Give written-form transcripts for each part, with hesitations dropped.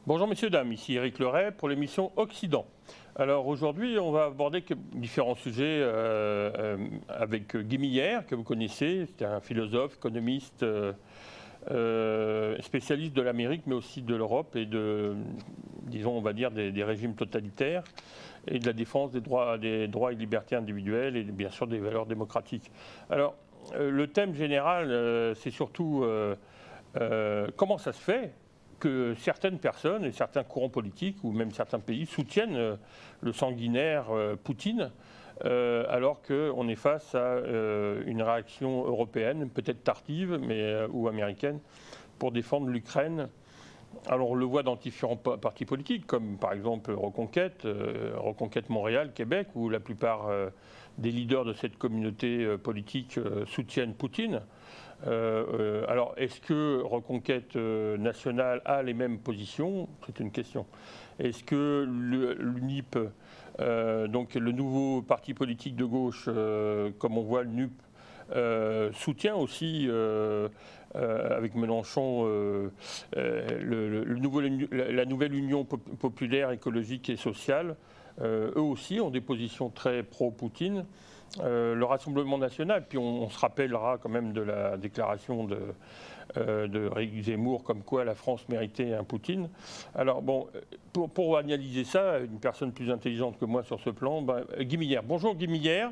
Bonjour messieurs, dames, ici Éric Leray pour l'émission Occident. Alors aujourd'hui, on va aborder différents sujets avec Guy Millière, que vous connaissez. C'est un philosophe, économiste, spécialiste de l'Amérique, mais aussi de l'Europe et disons, on va dire, des régimes totalitaires et de la défense des droits et libertés individuelles et bien sûr des valeurs démocratiques. Alors, le thème général, c'est surtout comment ça se fait que certaines personnes et certains courants politiques ou même certains pays soutiennent le sanguinaire Poutine alors qu'on est face à une réaction européenne, peut-être tardive ou américaine, pour défendre l'Ukraine. Alors on le voit dans différents partis politiques, comme par exemple Reconquête, Reconquête Montréal, Québec, où la plupart des leaders de cette communauté politique soutiennent Poutine. Alors, est-ce que Reconquête nationale a les mêmes positions? C'est une question. Est-ce que l'UNIP, donc le nouveau parti politique de gauche, comme on voit, l'UNIP, soutient aussi, avec Mélenchon, la nouvelle Union populaire, écologique et sociale? Eux aussi ont des positions très pro-Poutine. Le Rassemblement national, puis on se rappellera quand même de la déclaration de Zemmour comme quoi la France méritait un Poutine. Alors bon, pour analyser ça, une personne plus intelligente que moi sur ce plan, Guy Millière. Bonjour Guy Millière.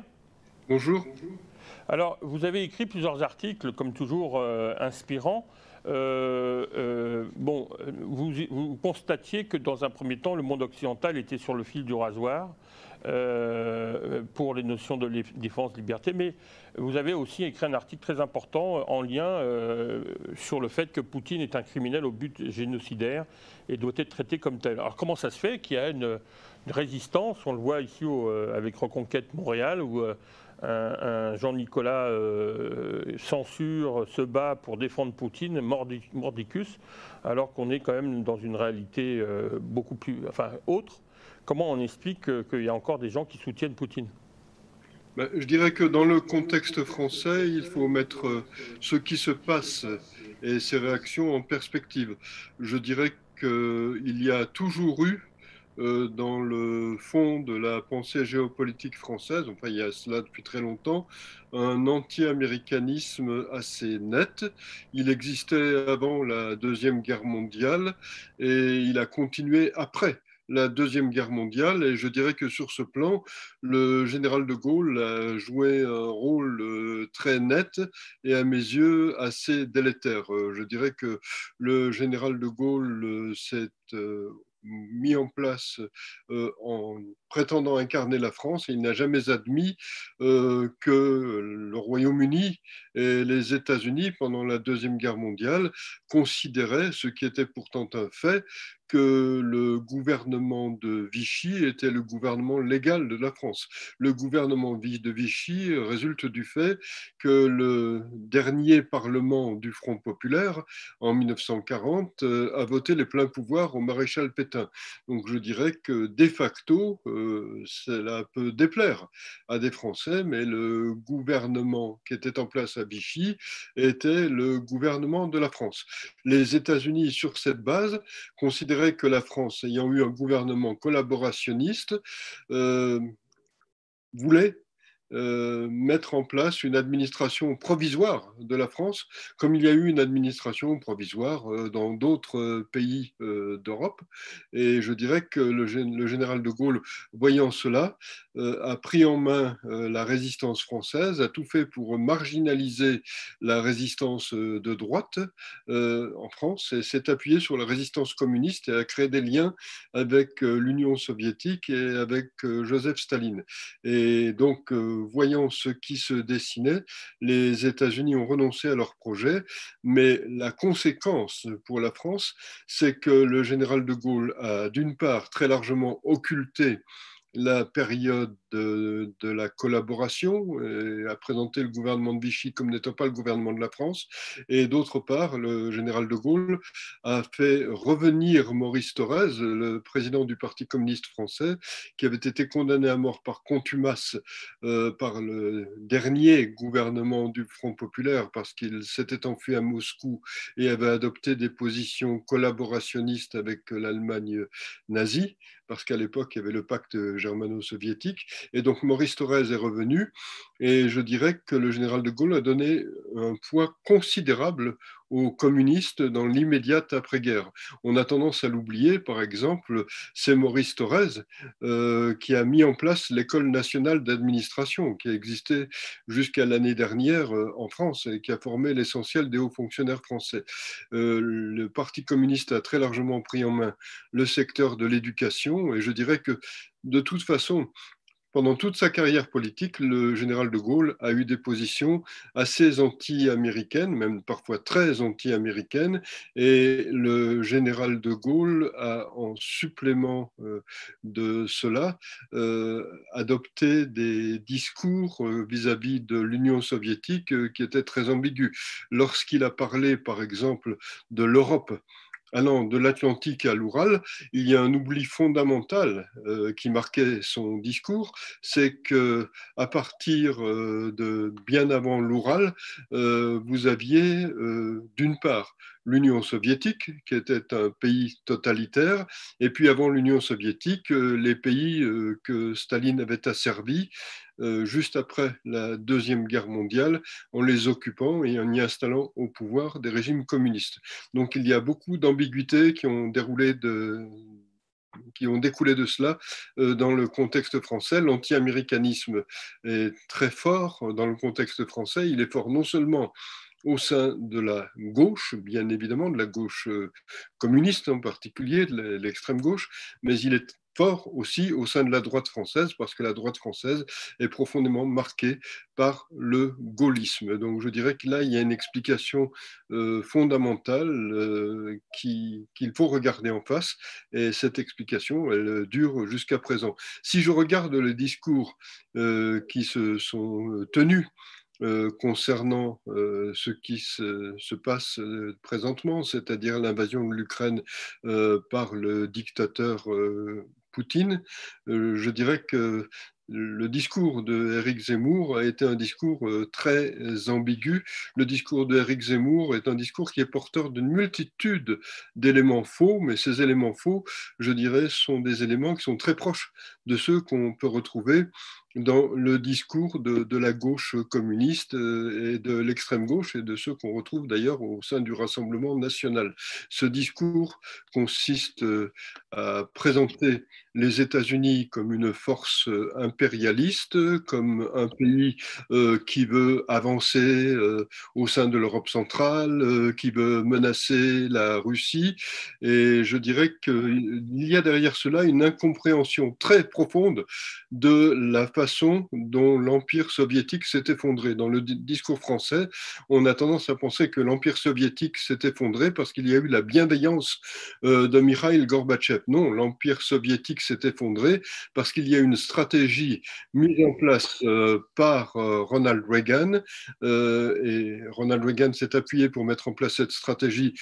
Bonjour. Alors, vous avez écrit plusieurs articles, comme toujours, inspirants. Bon, vous constatiez que dans un premier temps, le monde occidental était sur le fil du rasoir pour les notions de défense, liberté, mais vous avez aussi écrit un article très important en lien sur le fait que Poutine est un criminel au but génocidaire et doit être traité comme tel. Alors comment ça se fait qu'il y a une résistance? On le voit ici avec Reconquête Montréal, où un Jean-Nicolas censure, se bat pour défendre Poutine, mordicus, alors qu'on est quand même dans une réalité beaucoup plus, autre. Comment on explique qu'il y a encore des gens qui soutiennent Poutine? Je dirais que dans le contexte français, il faut mettre ce qui se passe et ses réactions en perspective. Je dirais qu'il y a toujours eu, dans le fond de la pensée géopolitique française, enfin il y a cela depuis très longtemps, un anti-américanisme assez net. Il existait avant la Deuxième Guerre mondiale et il a continué après la Deuxième Guerre mondiale. Et je dirais que sur ce plan, le général de Gaulle a joué un rôle très net et à mes yeux assez délétère. Je dirais que le général de Gaulle s'est mis en place en prétendant incarner la France et il n'a jamais admis que le Royaume-Uni et les États-Unis, pendant la Deuxième Guerre mondiale, considéraient, ce qui était pourtant un fait, que le gouvernement de Vichy était le gouvernement légal de la France. Le gouvernement de Vichy résulte du fait que le dernier parlement du Front populaire, en 1940, a voté les pleins pouvoirs au maréchal Pétain. Donc je dirais que de facto, cela peut déplaire à des Français, mais le gouvernement qui était en place à Vichy était le gouvernement de la France. Les États-Unis, sur cette base, considéraient que la France, ayant eu un gouvernement collaborationniste, euh, voulait mettre en place une administration provisoire de la France, comme il y a eu une administration provisoire dans d'autres pays d'Europe. Et je dirais que le général de Gaulle, voyant cela, a pris en main la résistance française, a tout fait pour marginaliser la résistance de droite en France et s'est appuyé sur la résistance communiste et a créé des liens avec l'Union soviétique et avec Joseph Staline. Et donc, voyant ce qui se dessinait, les États-Unis ont renoncé à leur projet, mais la conséquence pour la France, c'est que le général de Gaulle a d'une part très largement occulté la période de la collaboration, et a présenté le gouvernement de Vichy comme n'étant pas le gouvernement de la France. Et d'autre part, le général de Gaulle a fait revenir Maurice Thorez, le président du Parti communiste français, qui avait été condamné à mort par contumace par le dernier gouvernement du Front populaire parce qu'il s'était enfui à Moscou et avait adopté des positions collaborationnistes avec l'Allemagne nazie, parce qu'à l'époque, il y avait le pacte germano-soviétique. Et donc, Maurice Thorez est revenu. Et je dirais que le général de Gaulle a donné un poids considérable aux communistes dans l'immédiate après-guerre. On a tendance à l'oublier, par exemple, c'est Maurice Thorez qui a mis en place l'École nationale d'administration, qui a existé jusqu'à l'année dernière en France et qui a formé l'essentiel des hauts fonctionnaires français. Le Parti communiste a très largement pris en main le secteur de l'éducation et je dirais que de toute façon, pendant toute sa carrière politique, le général de Gaulle a eu des positions assez anti-américaines, même parfois très anti-américaines, et le général de Gaulle a, en supplément de cela, adopté des discours vis-à-vis de l'Union soviétique qui étaient très ambigus. Lorsqu'il a parlé, par exemple, de l'Europe, allant de l'Atlantique à l'Oural, il y a un oubli fondamental qui marquait son discours, c'est que à partir de bien avant l'Oural, vous aviez d'une part l'Union soviétique, qui était un pays totalitaire, et puis avant l'Union soviétique, les pays que Staline avait asservis juste après la Deuxième Guerre mondiale, en les occupant et en y installant au pouvoir des régimes communistes. Donc il y a beaucoup d'ambiguïtés qui ont découlé de cela dans le contexte français. L'anti-américanisme est très fort dans le contexte français. Il est fort non seulement au sein de la gauche, bien évidemment, de la gauche communiste en particulier, de l'extrême gauche, mais il est fort aussi au sein de la droite française, parce que la droite française est profondément marquée par le gaullisme. Donc je dirais que là, il y a une explication fondamentale qu'il faut regarder en face, et cette explication, elle dure jusqu'à présent. Si je regarde les discours qui se sont tenus concernant ce qui se passe présentement, c'est-à-dire l'invasion de l'Ukraine par le dictateur Poutine, je dirais que le discours de Éric Zemmour a été un discours très ambigu. Le discours de Éric Zemmour est un discours qui est porteur d'une multitude d'éléments faux, mais ces éléments faux, je dirais, sont des éléments qui sont très proches de ceux qu'on peut retrouver dans le discours de la gauche communiste et de l'extrême gauche et de ceux qu'on retrouve d'ailleurs au sein du Rassemblement national. Ce discours consiste à présenter les États-Unis comme une force impérialiste, comme un pays qui veut avancer au sein de l'Europe centrale, qui veut menacer la Russie. Et je dirais qu'il y a derrière cela une incompréhension très profonde de la façon dont l'Empire soviétique s'est effondré. Dans le discours français, on a tendance à penser que l'Empire soviétique s'est effondré parce qu'il y a eu la bienveillance de Mikhail Gorbatchev. Non, l'Empire soviétique s'est effondré parce qu'il y a une stratégie mise en place par Ronald Reagan, et Ronald Reagan s'est appuyé pour mettre en place cette stratégie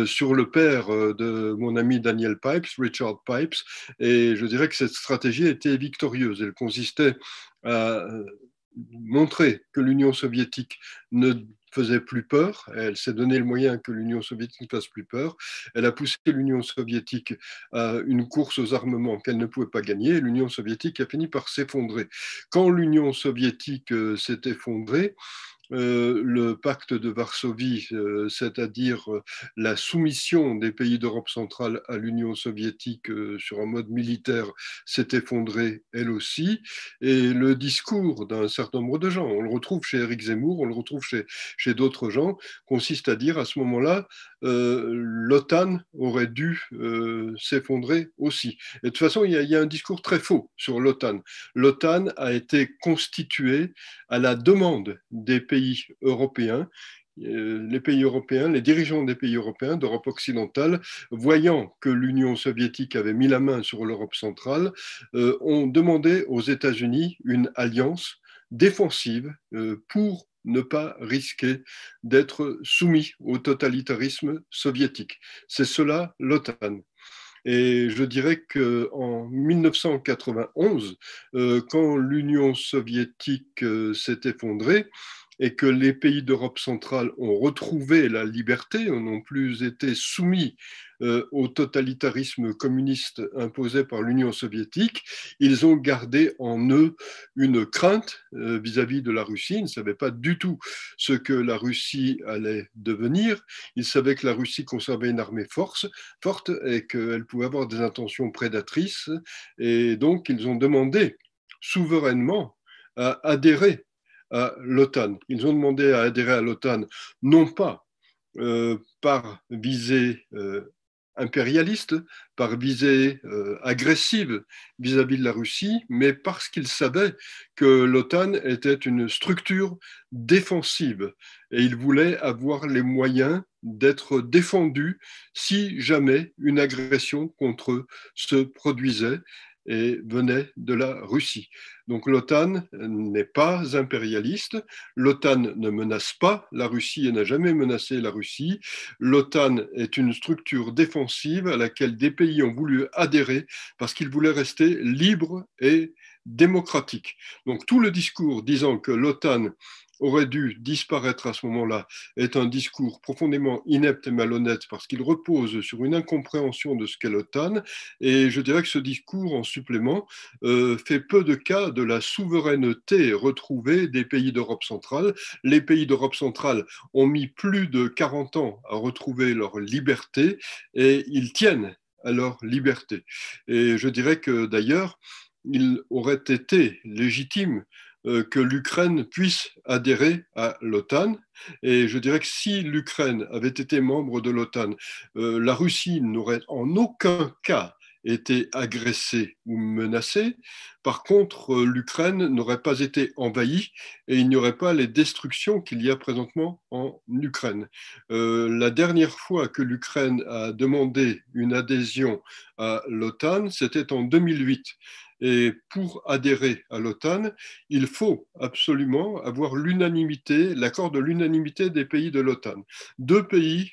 sur le père de mon ami Daniel Pipes, Richard Pipes, et je dirais que cette stratégie a été victorieuse. Elle consistait à montrer que l'Union soviétique ne faisait plus peur, elle s'est donné le moyen que l'Union soviétique ne fasse plus peur, elle a poussé l'Union soviétique à une course aux armements qu'elle ne pouvait pas gagner, et l'Union soviétique a fini par s'effondrer. Quand l'Union soviétique s'est effondrée, le pacte de Varsovie, c'est-à-dire la soumission des pays d'Europe centrale à l'Union soviétique sur un mode militaire, s'est effondré elle aussi. Et le discours d'un certain nombre de gens, on le retrouve chez Éric Zemmour, on le retrouve chez d'autres gens, consiste à dire à ce moment-là, l'OTAN aurait dû s'effondrer aussi. Et de toute façon, il y a un discours très faux sur l'OTAN. L'OTAN a été constituée à la demande des pays européens les pays européens, les dirigeants des pays européens d'Europe occidentale, voyant que l'Union soviétique avait mis la main sur l'Europe centrale, ont demandé aux États-Unis une alliance défensive pour ne pas risquer d'être soumis au totalitarisme soviétique. C'est cela l'OTAN. Et je dirais qu'en 1991, quand l'Union soviétique s'est effondrée, et que les pays d'Europe centrale ont retrouvé la liberté, n'ont plus été soumis au totalitarisme communiste imposé par l'Union soviétique, ils ont gardé en eux une crainte vis-à-vis de la Russie. Ils ne savaient pas du tout ce que la Russie allait devenir. Ils savaient que la Russie conservait une armée forte et qu'elle pouvait avoir des intentions prédatrices. Et donc, ils ont demandé souverainement à adhérer à l'OTAN. Ils ont demandé à adhérer à l'OTAN, non pas par visée impérialiste, par visée agressive vis-à-vis de la Russie, mais parce qu'ils savaient que l'OTAN était une structure défensive et ils voulaient avoir les moyens d'être défendus si jamais une agression contre eux se produisait et venait de la Russie. Donc l'OTAN n'est pas impérialiste, l'OTAN ne menace pas la Russie et n'a jamais menacé la Russie. L'OTAN est une structure défensive à laquelle des pays ont voulu adhérer parce qu'ils voulaient rester libres et démocratiques. Donc tout le discours disant que l'OTAN aurait dû disparaître à ce moment-là est un discours profondément inepte et malhonnête parce qu'il repose sur une incompréhension de ce qu'est l'OTAN. Et je dirais que ce discours, en supplément, fait peu de cas de la souveraineté retrouvée des pays d'Europe centrale. Les pays d'Europe centrale ont mis plus de 40 ans à retrouver leur liberté et ils tiennent à leur liberté. Et je dirais que d'ailleurs, il aurait été légitime que l'Ukraine puisse adhérer à l'OTAN. Et je dirais que si l'Ukraine avait été membre de l'OTAN, la Russie n'aurait en aucun cas été agressée ou menacée. Par contre, l'Ukraine n'aurait pas été envahie et il n'y aurait pas les destructions qu'il y a présentement en Ukraine. La dernière fois que l'Ukraine a demandé une adhésion à l'OTAN, c'était en 2008. Et pour adhérer à l'OTAN, il faut absolument avoir l'unanimité, l'accord de l'unanimité des pays de l'OTAN. 2 pays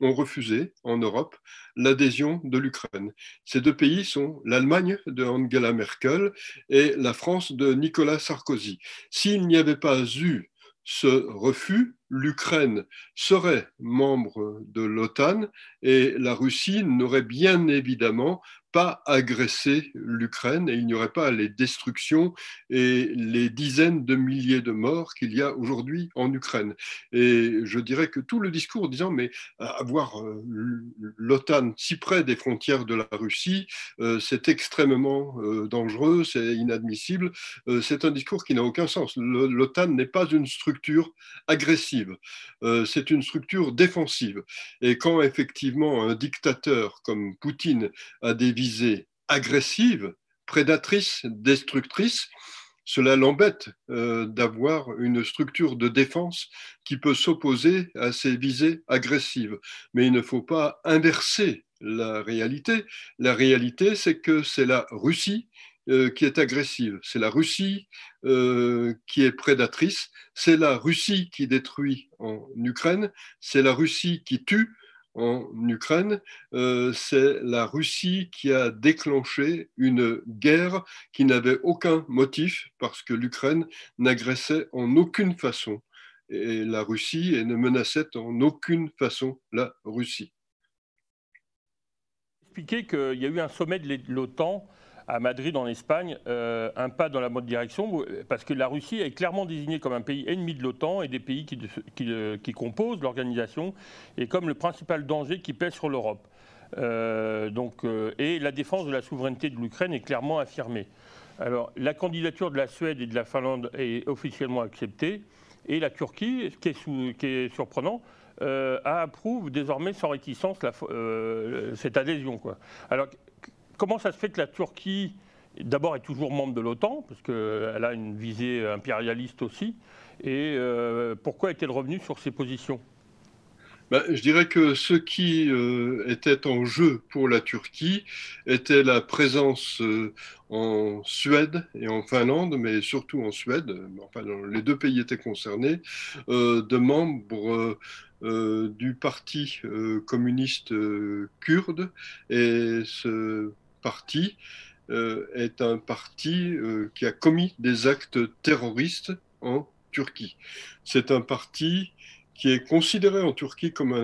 ont refusé en Europe l'adhésion de l'Ukraine. Ces 2 pays sont l'Allemagne de Angela Merkel et la France de Nicolas Sarkozy. S'il n'y avait pas eu ce refus, l'Ukraine serait membre de l'OTAN et la Russie n'aurait bien évidemment pas agressé l'Ukraine et il n'y aurait pas les destructions et les dizaines de milliers de morts qu'il y a aujourd'hui en Ukraine. Et je dirais que tout le discours disant mais avoir l'OTAN si près des frontières de la Russie, c'est extrêmement dangereux, c'est inadmissible. C'est un discours qui n'a aucun sens. L'OTAN n'est pas une structure agressive, c'est une structure défensive. Et quand effectivement un dictateur comme Poutine a des visées agressives, prédatrices, destructrices, cela l'embête d'avoir une structure de défense qui peut s'opposer à ces visées agressives. Mais il ne faut pas inverser la réalité. La réalité, c'est que c'est la Russie qui est agressive, c'est la Russie qui est prédatrice, c'est la Russie qui détruit en Ukraine, c'est la Russie qui tue en Ukraine, c'est la Russie qui a déclenché une guerre qui n'avait aucun motif parce que l'Ukraine n'agressait en aucune façon et la Russie et ne menaçait en aucune façon la Russie. Expliquer qu'il y a eu un sommet de l'OTAN à Madrid en Espagne, un pas dans la bonne direction, parce que la Russie est clairement désignée comme un pays ennemi de l'OTAN et des pays qui composent l'organisation, et comme le principal danger qui pèse sur l'Europe. Et la défense de la souveraineté de l'Ukraine est clairement affirmée. Alors, la candidature de la Suède et de la Finlande est officiellement acceptée, et la Turquie, ce qui est surprenant, approuve désormais sans réticence cette adhésion, quoi. Alors, comment ça se fait que la Turquie d'abord est toujours membre de l'OTAN, parce qu'elle a une visée impérialiste aussi. Et pourquoi est-elle revenue sur ses positions? Ben, je dirais que ce qui était en jeu pour la Turquie était la présence en Suède et en Finlande, mais surtout en Suède, enfin les deux pays étaient concernés, de membres du parti communiste kurde. Et ce parti est un parti qui a commis des actes terroristes en Turquie. C'est un parti qui est considéré en Turquie comme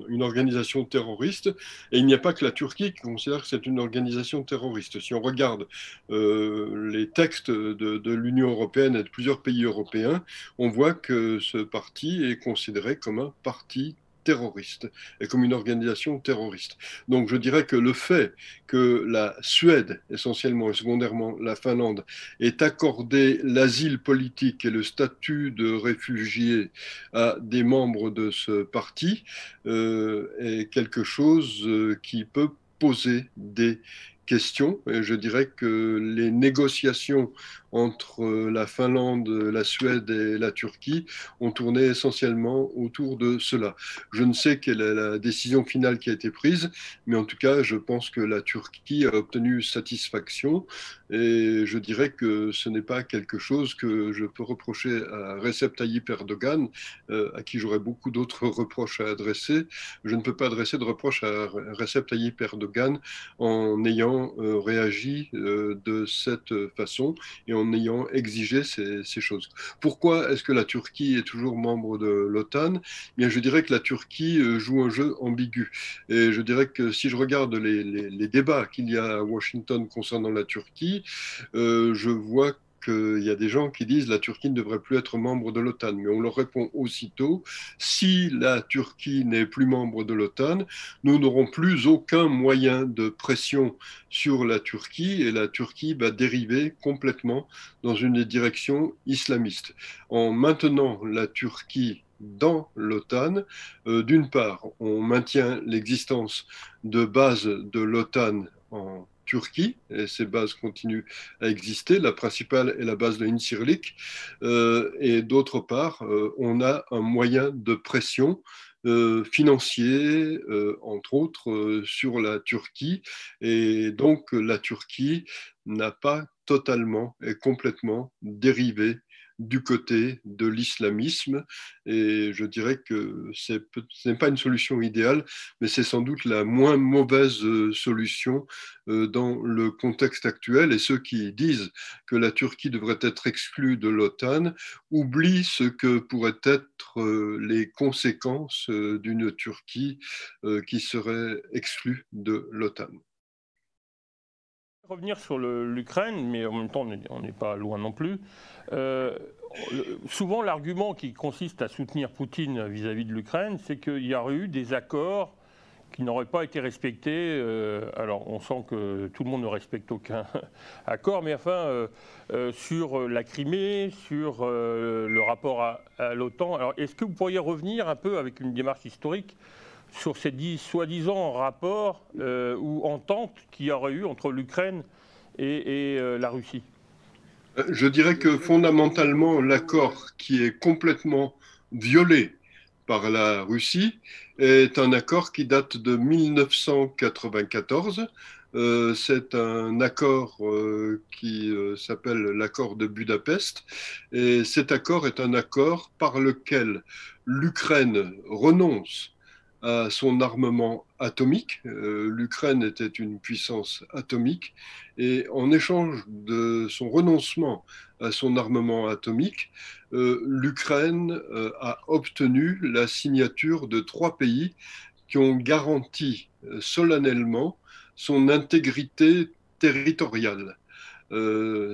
une organisation terroriste. Et il n'y a pas que la Turquie qui considère que c'est une organisation terroriste. Si on regarde les textes de l'Union européenne et de plusieurs pays européens, on voit que ce parti est considéré comme un parti terroriste et comme une organisation terroriste. Donc je dirais que le fait que la Suède, essentiellement et secondairement la Finlande, ait accordé l'asile politique et le statut de réfugié à des membres de ce parti est quelque chose qui peut poser des questions. Et je dirais que les négociations entre la Finlande, la Suède et la Turquie ont tourné essentiellement autour de cela. Je ne sais quelle est la décision finale qui a été prise, mais en tout cas, je pense que la Turquie a obtenu satisfaction. Et je dirais que ce n'est pas quelque chose que je peux reprocher à Recep Tayyip Erdogan, à qui j'aurais beaucoup d'autres reproches à adresser. Je ne peux pas adresser de reproches à Recep Tayyip Erdogan en ayant réagi de cette façon et en ayant exigé ces choses. Pourquoi est-ce que la Turquie est toujours membre de l'OTAN? Bien, je dirais que la Turquie joue un jeu ambigu. Et je dirais que si je regarde les débats qu'il y a à Washington concernant la Turquie, je vois qu'il y a des gens qui disent que la Turquie ne devrait plus être membre de l'OTAN. Mais on leur répond aussitôt, si la Turquie n'est plus membre de l'OTAN, nous n'aurons plus aucun moyen de pression sur la Turquie et la Turquie va dériver complètement dans une direction islamiste. En maintenant la Turquie dans l'OTAN, d'une part, on maintient l'existence de bases de l'OTAN en Turquie, et ces bases continuent à exister. La principale est la base de Incirlik. Et d'autre part, on a un moyen de pression financier, entre autres, sur la Turquie. Et donc, la Turquie n'a pas totalement et complètement dérivé du côté de l'islamisme. Et je dirais que ce n'est pas une solution idéale, mais c'est sans doute la moins mauvaise solution dans le contexte actuel. Et ceux qui disent que la Turquie devrait être exclue de l'OTAN oublient ce que pourraient être les conséquences d'une Turquie qui serait exclue de l'OTAN. Revenir sur l'Ukraine, mais en même temps, on n'est pas loin non plus. Euh, Souvent, l'argument qui consiste à soutenir Poutine vis-à-vis de l'Ukraine, c'est qu'il y aurait eu des accords qui n'auraient pas été respectés. Alors, on sent que tout le monde ne respecte aucun accord, mais enfin, sur la Crimée, sur le rapport à l'OTAN. Alors, est-ce que vous pourriez revenir un peu avec une démarche historique sur ces soi-disant rapports ou ententes qu'il y aurait eu entre l'Ukraine et la Russie? Je dirais que fondamentalement, l'accord qui est complètement violé par la Russie est un accord qui date de 1994. C'est un accord qui s'appelle l'accord de Budapest. Et cet accord est un accord par lequel l'Ukraine renonce à son armement atomique. L'Ukraine était une puissance atomique et en échange de son renoncement à son armement atomique, l'Ukraine a obtenu la signature de 3 pays qui ont garanti solennellement son intégrité territoriale.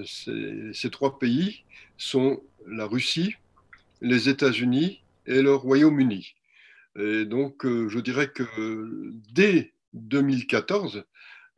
Ces 3 pays sont la Russie, les États-Unis et le Royaume-Uni. Et donc, je dirais que dès 2014,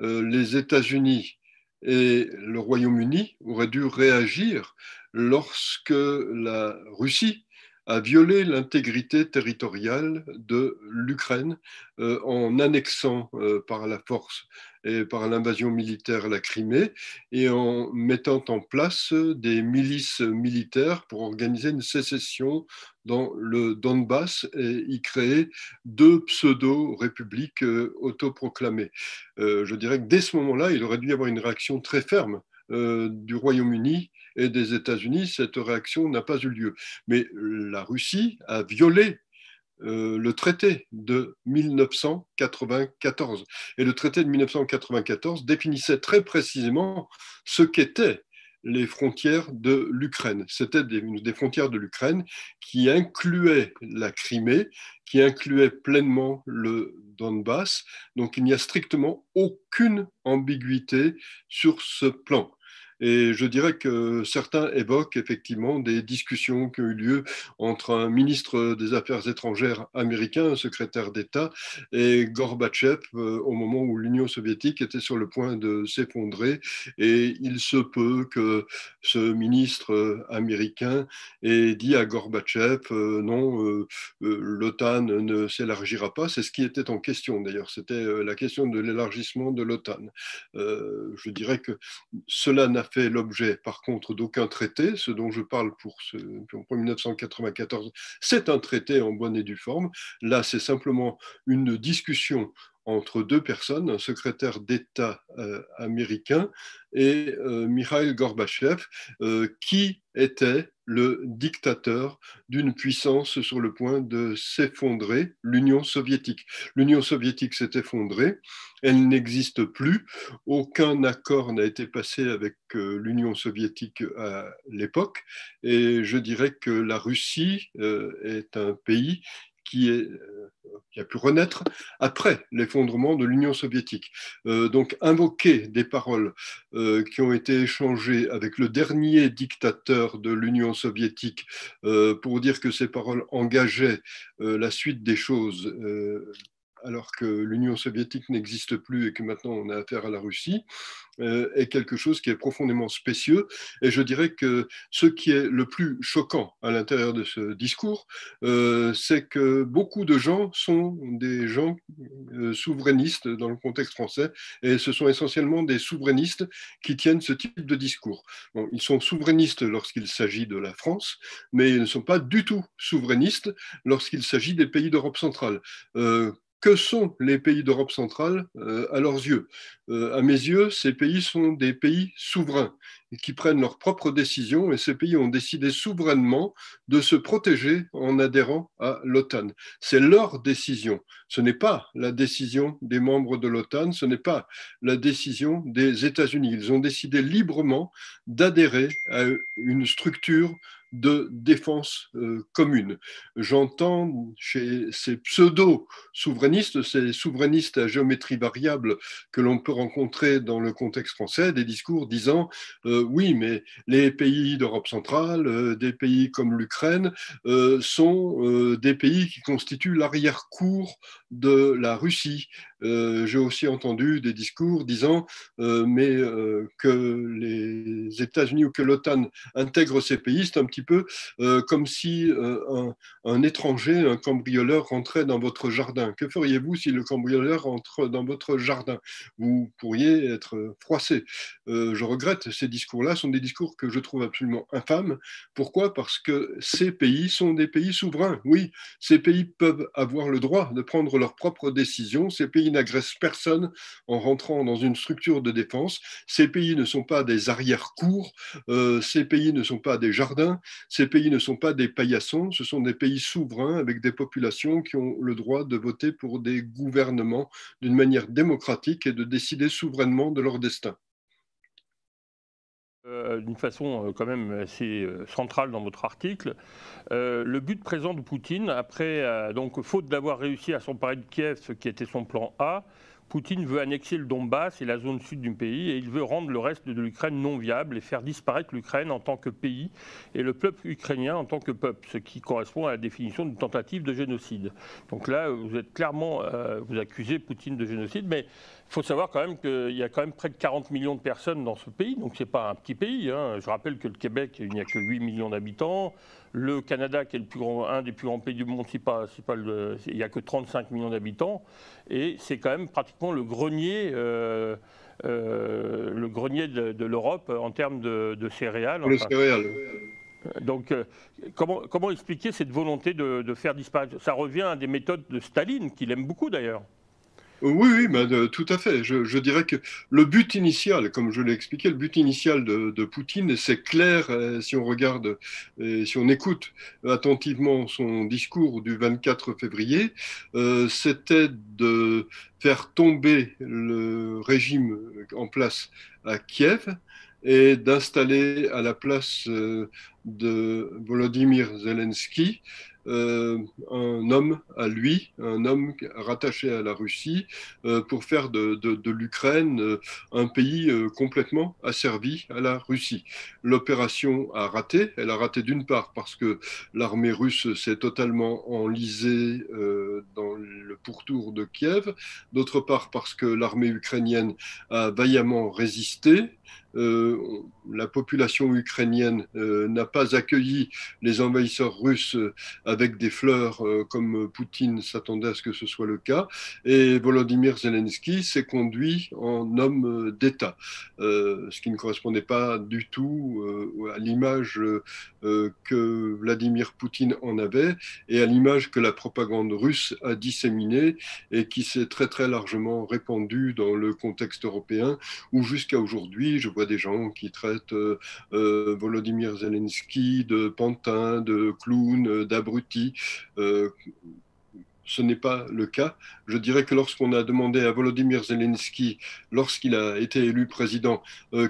les États-Unis et le Royaume-Uni auraient dû réagir lorsque la Russie a violé l'intégrité territoriale de l'Ukraine en annexant par la force et par l'invasion militaire la Crimée et en mettant en place des milices militaires pour organiser une sécession dans le Donbass et y créer deux pseudo-républiques autoproclamées. Je dirais que dès ce moment-là, il aurait dû y avoir une réaction très ferme du Royaume-Uni et des États-Unis. Cette réaction n'a pas eu lieu. Mais la Russie a violé le traité de 1994. Et le traité de 1994 définissait très précisément ce qu'étaient les frontières de l'Ukraine. C'était des frontières de l'Ukraine qui incluaient la Crimée, qui incluaient pleinement le Donbass. Donc il n'y a strictement aucune ambiguïté sur ce plan. Et je dirais que certains évoquent effectivement des discussions qui ont eu lieu entre un ministre des Affaires étrangères américain, un secrétaire d'État, et Gorbatchev au moment où l'Union soviétique était sur le point de s'effondrer. Et il se peut que ce ministre américain ait dit à Gorbatchev non, l'OTAN ne s'élargira pas. C'est ce qui était en question d'ailleurs. C'était la question de l'élargissement de l'OTAN. Je dirais que cela n'a fait l'objet, par contre, d'aucun traité. Ce dont je parle pour 1994, c'est un traité en bonne et due forme. Là, c'est simplement une discussion entre deux personnes, un secrétaire d'État américain et Mikhail Gorbatchev, qui était le dictateur d'une puissance sur le point de s'effondrer, l'Union soviétique. L'Union soviétique s'est effondrée, elle n'existe plus, aucun accord n'a été passé avec l'Union soviétique à l'époque, et je dirais que la Russie est un pays qui a pu renaître après l'effondrement de l'Union soviétique. Donc invoquer des paroles qui ont été échangées avec le dernier dictateur de l'Union soviétique pour dire que ces paroles engageaient la suite des choses alors que l'Union soviétique n'existe plus et que maintenant on a affaire à la Russie, est quelque chose qui est profondément spécieux. Et je dirais que ce qui est le plus choquant à l'intérieur de ce discours, c'est que beaucoup de gens sont des gens souverainistes dans le contexte français, et ce sont essentiellement des souverainistes qui tiennent ce type de discours. Bon, ils sont souverainistes lorsqu'il s'agit de la France, mais ils ne sont pas du tout souverainistes lorsqu'il s'agit des pays d'Europe centrale. Que sont les pays d'Europe centrale à leurs yeux? À mes yeux, ces pays sont des pays souverains qui prennent leurs propres décisions, et ces pays ont décidé souverainement de se protéger en adhérant à l'OTAN. C'est leur décision. Ce n'est pas la décision des membres de l'OTAN, ce n'est pas la décision des États-Unis. Ils ont décidé librement d'adhérer à une structure de défense commune. J'entends chez ces pseudo-souverainistes, ces souverainistes à géométrie variable que l'on peut rencontrer dans le contexte français, des discours disant oui, mais les pays d'Europe centrale, des pays comme l'Ukraine, sont des pays qui constituent l'arrière-cour de la Russie. J'ai aussi entendu des discours disant que les États-Unis ou que l'OTAN intègre ces pays, c'est un petit peu comme si un étranger, un cambrioleur rentrait dans votre jardin. Que feriez-vous si le cambrioleur entre dans votre jardin? Vous pourriez être froissé. Je regrette, ces discours-là sont des discours que je trouve absolument infâmes. Pourquoi? Parce que ces pays sont des pays souverains. Oui, ces pays peuvent avoir le droit de prendre leurs propres décisions. Ces pays n'agressent personne en rentrant dans une structure de défense. Ces pays ne sont pas des arrière-cours. Ces pays ne sont pas des jardins. Ces pays ne sont pas des paillassons. Ce sont des pays souverains avec des populations qui ont le droit de voter pour des gouvernements d'une manière démocratique et de décider souverainement de leur destin. D'une façon quand même assez centrale dans votre article, le but présent de Poutine, après, donc faute d'avoir réussi à s'emparer de Kiev, ce qui était son plan A, Poutine veut annexer le Donbass et la zone sud du pays, et il veut rendre le reste de l'Ukraine non viable et faire disparaître l'Ukraine en tant que pays et le peuple ukrainien en tant que peuple, ce qui correspond à la définition d'une tentative de génocide. Donc là, vous êtes clairement, vous accusez Poutine de génocide, mais il faut savoir quand même qu'il y a quand même près de 40 millions de personnes dans ce pays, donc ce n'est pas un petit pays, hein. Je rappelle que le Québec, il n'y a que 8 millions d'habitants. le Canada, qui est un des plus grands pays du monde, il n'y a que 35 millions d'habitants, et c'est quand même pratiquement le grenier de l'Europe en termes de céréales. Pour les céréales. Donc, comment expliquer cette volonté de faire disparaître? Ça revient à des méthodes de Staline, qu'il aime beaucoup d'ailleurs. Oui, oui, tout à fait. Je dirais que le but initial, comme je l'ai expliqué, le but initial de Poutine, c'est clair si on regarde, si on écoute attentivement son discours du 24 février, c'était de faire tomber le régime en place à Kiev et d'installer à la place de Volodymyr Zelensky un homme à lui, un homme rattaché à la Russie, pour faire de l'Ukraine un pays complètement asservi à la Russie. L'opération a raté. Elle a raté d'une part parce que l'armée russe s'est totalement enlisée dans le pourtour de Kiev, d'autre part parce que l'armée ukrainienne a vaillamment résisté. La population ukrainienne n'a pas accueilli les envahisseurs russes avec des fleurs comme Poutine s'attendait à ce que ce soit le cas. Et Volodymyr Zelensky s'est conduit en homme d'État, ce qui ne correspondait pas du tout à l'image que Vladimir Poutine en avait et à l'image que la propagande russe a disséminée et qui s'est très très largement répandue dans le contexte européen où jusqu'à aujourd'hui, je vois des gens qui traitent Volodymyr Zelensky de pantin, de clown, d'abruti. Ce n'est pas le cas. Je dirais que lorsqu'on a demandé à Volodymyr Zelensky, lorsqu'il a été élu président,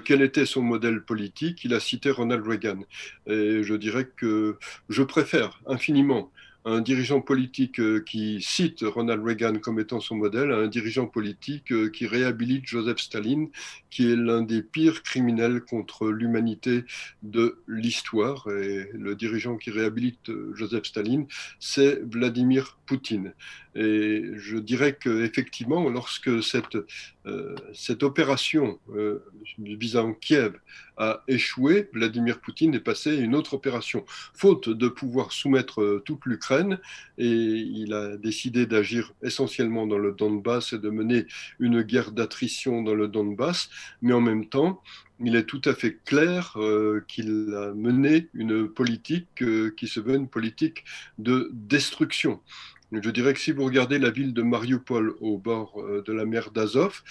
quel était son modèle politique, il a cité Ronald Reagan. Et je dirais que je préfère infiniment un dirigeant politique qui cite Ronald Reagan comme étant son modèle à un dirigeant politique qui réhabilite Joseph Staline, qui est l'un des pires criminels contre l'humanité de l'histoire. Et le dirigeant qui réhabilite Joseph Staline, c'est Vladimir Poutine. Et je dirais qu'effectivement, lorsque cette opération visant Kiev a échoué, Vladimir Poutine est passé à une autre opération. Faute de pouvoir soumettre toute l'Ukraine, et il a décidé d'agir essentiellement dans le Donbass et de mener une guerre d'attrition dans le Donbass, mais en même temps, il est tout à fait clair qu'il a mené une politique qui se veut une politique de destruction. Je dirais que si vous regardez la ville de Mariupol au bord de la mer d'Azov,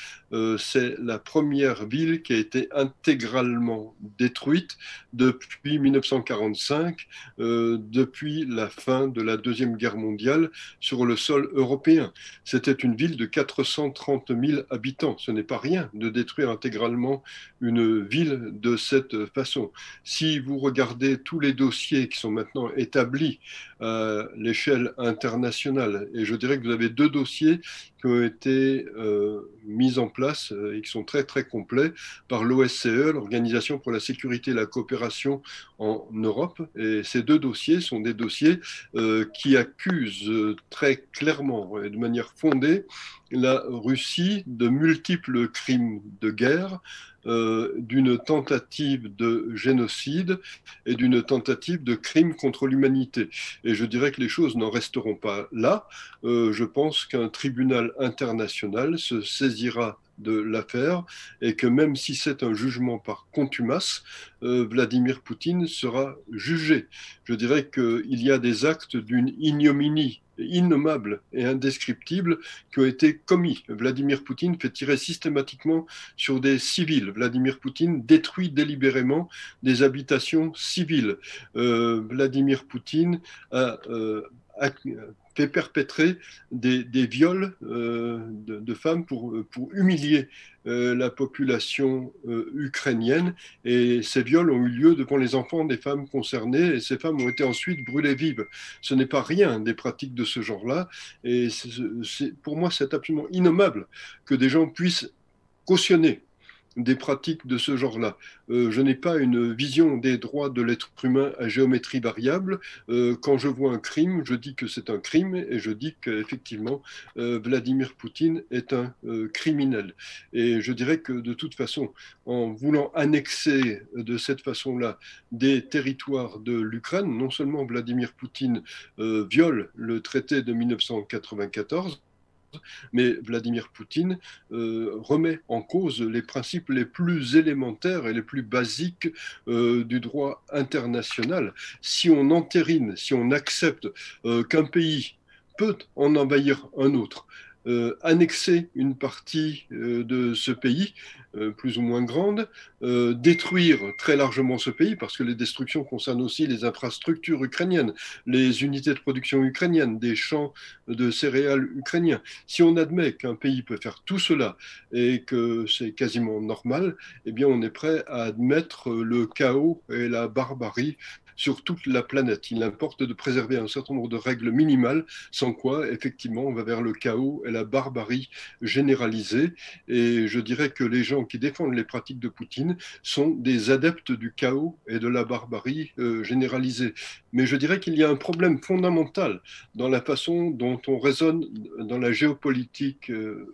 c'est la première ville qui a été intégralement détruite depuis 1945, depuis la fin de la Deuxième Guerre mondiale sur le sol européen. C'était une ville de 430 000 habitants. Ce n'est pas rien de détruire intégralement une ville de cette façon. Si vous regardez tous les dossiers qui sont maintenant établis à l'échelle internationale. Et je dirais que vous avez deux dossiers qui ont été mis en place et qui sont très très complets par l'OSCE, l'Organisation pour la sécurité et la coopération en Europe. Et ces deux dossiers sont des dossiers qui accusent très clairement et de manière fondée la Russie de multiples crimes de guerre, d'une tentative de génocide et d'une tentative de crime contre l'humanité. Et je dirais que les choses n'en resteront pas là. Je pense qu'un tribunal international se saisira de l'affaire et que même si c'est un jugement par contumace, Vladimir Poutine sera jugé. Je dirais qu'il y a des actes d'une ignominie innommables et indescriptibles qui ont été commis. Vladimir Poutine fait tirer systématiquement sur des civils. Vladimir Poutine détruit délibérément des habitations civiles. Vladimir Poutine a fait perpétrer des viols de femmes pour humilier la population ukrainienne, et ces viols ont eu lieu devant les enfants des femmes concernées et ces femmes ont été ensuite brûlées vives. Ce n'est pas rien des pratiques de ce genre-là et pour moi c'est absolument innommable que des gens puissent cautionner des pratiques de ce genre-là. Je n'ai pas une vision des droits de l'être humain à géométrie variable. Quand je vois un crime, je dis que c'est un crime et je dis qu'effectivement, Vladimir Poutine est un criminel. Et je dirais que de toute façon, en voulant annexer de cette façon-là des territoires de l'Ukraine, non seulement Vladimir Poutine viole le traité de 1994, mais Vladimir Poutine remet en cause les principes les plus élémentaires et les plus basiques du droit international. Si on entérine, si on accepte qu'un pays peut en envahir un autre, annexer une partie de ce pays, plus ou moins grande, détruire très largement ce pays, parce que les destructions concernent aussi les infrastructures ukrainiennes, les unités de production ukrainiennes, des champs de céréales ukrainiens. Si on admet qu'un pays peut faire tout cela et que c'est quasiment normal, eh bien on est prêt à admettre le chaos et la barbarie sur toute la planète. Il importe de préserver un certain nombre de règles minimales, sans quoi, effectivement, on va vers le chaos et la barbarie généralisée. Et je dirais que les gens qui défendent les pratiques de Poutine sont des adeptes du chaos et de la barbarie généralisée. Mais je dirais qu'il y a un problème fondamental dans la façon dont on raisonne dans la géopolitique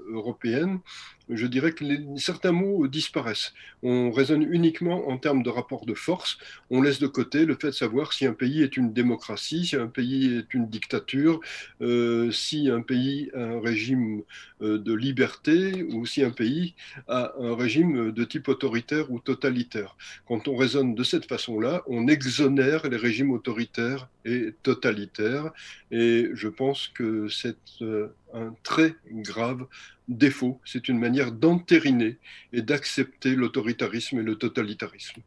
européenne. Je dirais que certains mots disparaissent. On raisonne uniquement en termes de rapport de force. On laisse de côté le fait de savoir si un pays est une démocratie, si un pays est une dictature, si un pays a un régime de liberté ou si un pays a un régime de type autoritaire ou totalitaire. Quand on raisonne de cette façon-là, on exonère les régimes autoritaires et totalitaires. Et je pense que c'est un très grave défaut. C'est une manière d'entériner et d'accepter l'autoritarisme et le totalitarisme.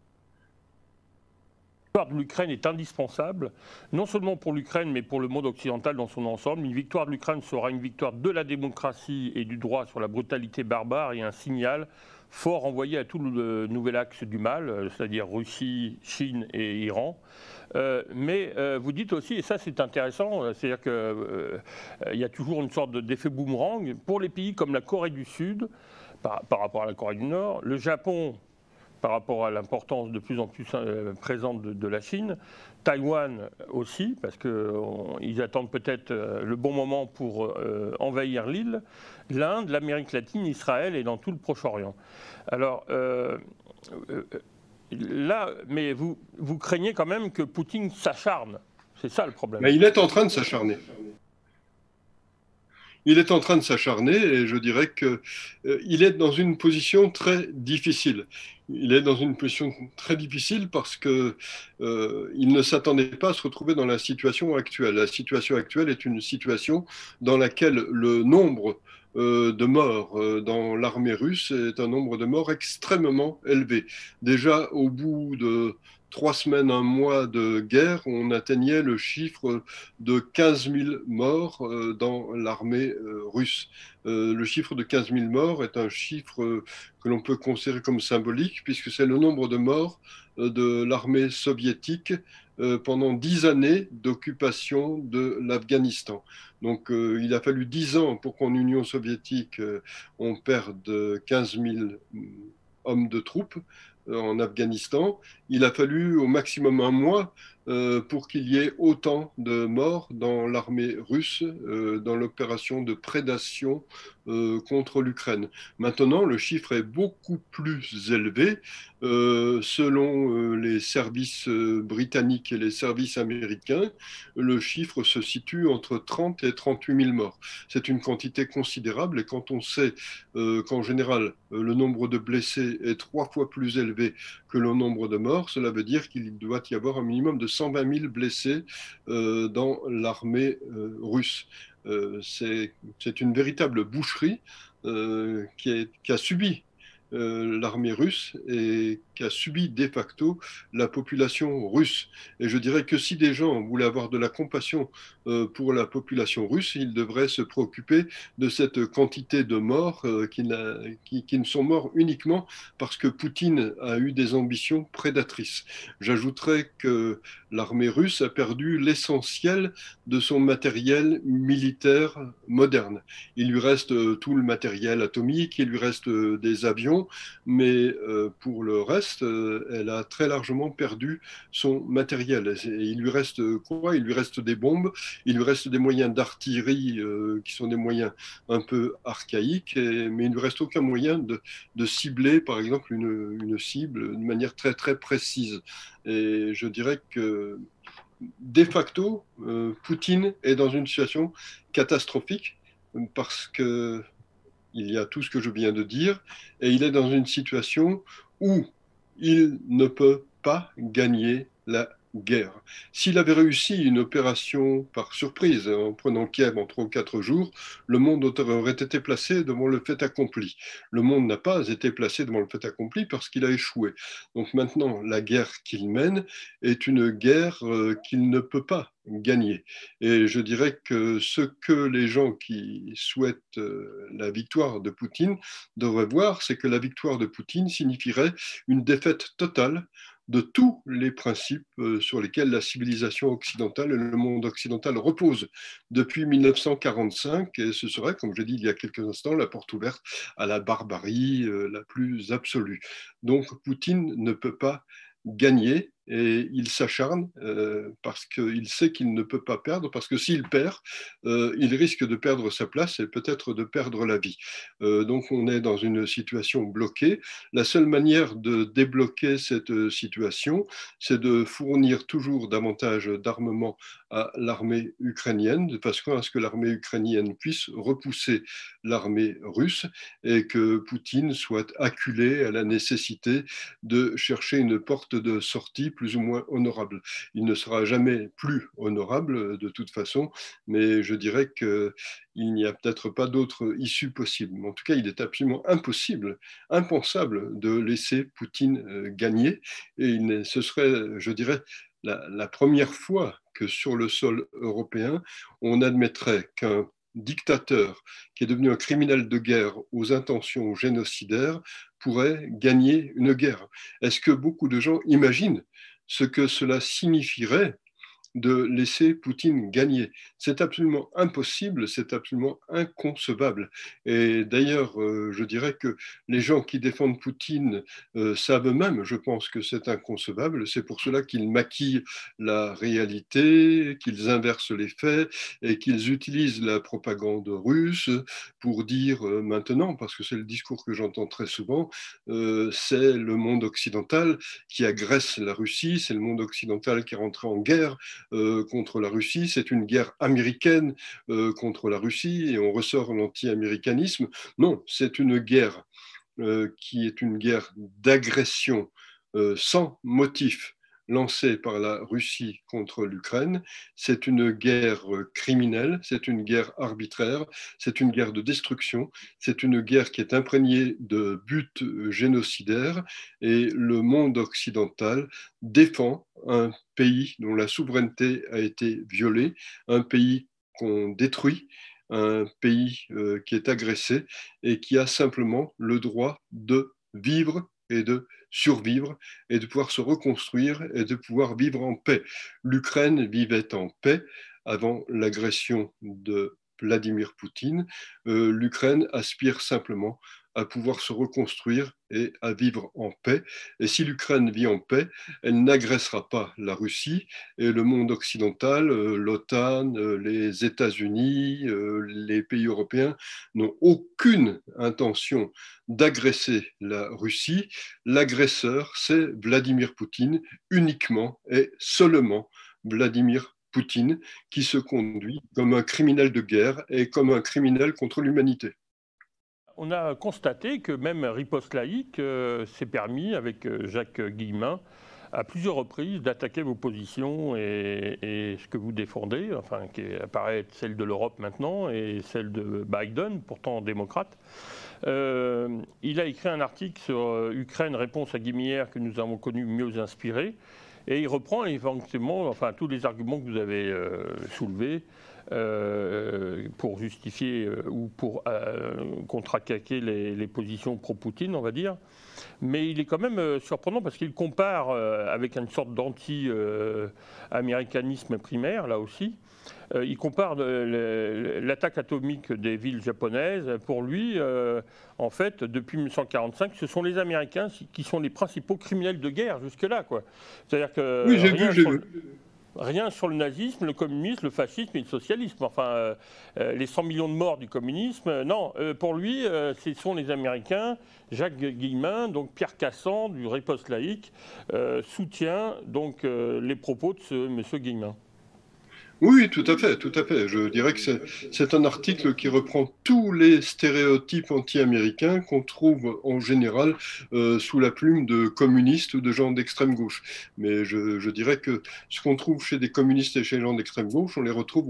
La victoire de l'Ukraine est indispensable, non seulement pour l'Ukraine, mais pour le monde occidental dans son ensemble. Une victoire de l'Ukraine sera une victoire de la démocratie et du droit sur la brutalité barbare et un signal fort envoyé à tout le nouvel axe du mal, c'est-à-dire Russie, Chine et Iran. Mais vous dites aussi, et ça c'est intéressant, c'est-à-dire qu'il y a toujours une sorte d'effet boomerang pour les pays comme la Corée du Sud, par rapport à la Corée du Nord, le Japon par rapport à l'importance de plus en plus présente de la Chine, Taïwan aussi, parce qu'ils attendent peut-être le bon moment pour envahir l'île, l'Inde, l'Amérique latine, Israël et dans tout le Proche-Orient. Alors là, mais vous craignez quand même que Poutine s'acharne. C'est ça le problème. Mais il est en train de s'acharner. Il est en train de s'acharner et je dirais qu'il est dans une position très difficile. Il est dans une position très difficile parce que il ne s'attendait pas à se retrouver dans la situation actuelle. La situation actuelle est une situation dans laquelle le nombre de morts dans l'armée russe est un nombre de morts extrêmement élevé. Déjà au bout de 3 semaines, un mois de guerre, on atteignait le chiffre de 15 000 morts dans l'armée russe. Le chiffre de 15 000 morts est un chiffre que l'on peut considérer comme symbolique, puisque c'est le nombre de morts de l'armée soviétique pendant 10 années d'occupation de l'Afghanistan. Donc il a fallu 10 ans pour qu'en Union soviétique, on perde 15 000 hommes de troupes en Afghanistan. Il a fallu au maximum un mois pour qu'il y ait autant de morts dans l'armée russe, dans l'opération de prédation contre l'Ukraine. Maintenant, le chiffre est beaucoup plus élevé. Selon les services britanniques et les services américains, le chiffre se situe entre 30 et 38 000 morts. C'est une quantité considérable et quand on sait qu'en général, le nombre de blessés est 3 fois plus élevé que le nombre de morts, cela veut dire qu'il doit y avoir un minimum de 120 000 blessés dans l'armée russe. C'est une véritable boucherie qui a subi l'armée russe et qui a subi de facto la population russe. Et je dirais que si des gens voulaient avoir de la compassion pour la population russe, ils devraient se préoccuper de cette quantité de morts qui ne sont morts uniquement parce que Poutine a eu des ambitions prédatrices. J'ajouterais que l'armée russe a perdu l'essentiel de son matériel militaire moderne. Il lui reste tout le matériel atomique, il lui reste des avions, raison, mais pour le reste, elle a très largement perdu son matériel. Et il lui reste quoi? Il lui reste des bombes, il lui reste des moyens d'artillerie qui sont des moyens un peu archaïques, mais il ne lui reste aucun moyen de cibler, par exemple, une cible de manière très très précise. Et je dirais que de facto, Poutine est dans une situation catastrophique parce que il y a tout ce que je viens de dire, et il est dans une situation où il ne peut pas gagner la guerre. S'il avait réussi une opération par surprise en prenant Kiev en 3 ou 4 jours, le monde aurait été placé devant le fait accompli. Le monde n'a pas été placé devant le fait accompli parce qu'il a échoué. Donc maintenant, la guerre qu'il mène est une guerre qu'il ne peut pas gagner. Et je dirais que ce que les gens qui souhaitent la victoire de Poutine devraient voir, c'est que la victoire de Poutine signifierait une défaite totale de tous les principes sur lesquels la civilisation occidentale et le monde occidental reposent depuis 1945, et ce serait, comme je l'ai dit il y a quelques instants, la porte ouverte à la barbarie la plus absolue. Donc Poutine ne peut pas gagner et il s'acharne parce qu'il sait qu'il ne peut pas perdre, parce que s'il perd, il risque de perdre sa place et peut-être de perdre la vie. Donc on est dans une situation bloquée. La seule manière de débloquer cette situation, c'est de fournir toujours davantage d'armement à l'armée ukrainienne, de façon à ce que l'armée ukrainienne puisse repousser l'armée russe et que Poutine soit acculé à la nécessité de chercher une porte de sortie plus ou moins honorable. Il ne sera jamais plus honorable de toute façon, mais je dirais qu'il n'y a peut-être pas d'autre issue possible. En tout cas, il est absolument impossible, impensable de laisser Poutine gagner. Et ce serait, je dirais, la première fois que sur le sol européen, on admettrait qu'un dictateur qui est devenu un criminel de guerre aux intentions génocidaires pourrait gagner une guerre. Est-ce que beaucoup de gens imaginent ce que cela signifierait de laisser Poutine gagner? C'est absolument impossible, c'est absolument inconcevable. Et d'ailleurs, je dirais que les gens qui défendent Poutine savent eux-mêmes, je pense que c'est inconcevable. C'est pour cela qu'ils maquillent la réalité, qu'ils inversent les faits et qu'ils utilisent la propagande russe pour dire maintenant, parce que c'est le discours que j'entends très souvent, c'est le monde occidental qui agresse la Russie, c'est le monde occidental qui est rentré en guerre contre la Russie, c'est une guerre américaine contre la Russie, et on ressort l'anti-américanisme. Non, c'est une guerre qui est une guerre d'agression sans motif lancée par la Russie contre l'Ukraine. C'est une guerre criminelle, c'est une guerre arbitraire, c'est une guerre de destruction, c'est une guerre qui est imprégnée de buts génocidaires, et le monde occidental défend un pays dont la souveraineté a été violée, un pays qu'on détruit, un pays qui est agressé et qui a simplement le droit de vivre et de survivre et de pouvoir se reconstruire et de pouvoir vivre en paix. L'Ukraine vivait en paix avant l'agression de Vladimir Poutine. L'Ukraine aspire simplement à pouvoir se reconstruire et à vivre en paix. Et si l'Ukraine vit en paix, elle n'agressera pas la Russie, et le monde occidental, l'OTAN, les États-Unis, les pays européens n'ont aucune intention d'agresser la Russie. L'agresseur, c'est Vladimir Poutine, uniquement et seulement Vladimir Poutine, qui se conduit comme un criminel de guerre et comme un criminel contre l'humanité. On a constaté que même Riposte Laïque s'est permis, avec Jacques Guillemin, à plusieurs reprises d'attaquer vos positions et ce que vous défendez, enfin qui apparaît être celle de l'Europe maintenant et celle de Biden, pourtant démocrate. Il a écrit un article sur Ukraine, réponse à Guimilière, que nous avons connu mieux inspiré, et il reprend effectivement tous les arguments que vous avez soulevés. pour justifier ou pour contre-attaquer les positions pro-Poutine, on va dire. Mais il est quand même surprenant parce qu'il compare avec une sorte d'anti-américanisme primaire, là aussi. Il compare l'attaque atomique des villes japonaises. Pour lui, en fait, depuis 1945, ce sont les Américains qui sont les principaux criminels de guerre jusque-là, quoi. C'est-à-dire que Oui, j'ai vu. rien sur le nazisme, le communisme, le fascisme et le socialisme. Enfin, les 100 millions de morts du communisme, non. Pour lui, ce sont les Américains. Jacques Guillemin, donc Pierre Cassand, du Riposte laïque, soutient donc les propos de ce monsieur Guillemin. Oui, tout à fait, tout à fait. Je dirais que c'est un article qui reprend tous les stéréotypes anti-américains qu'on trouve en général sous la plume de communistes ou de gens d'extrême gauche. Mais je dirais que ce qu'on trouve chez des communistes et chez les gens d'extrême gauche, on les retrouve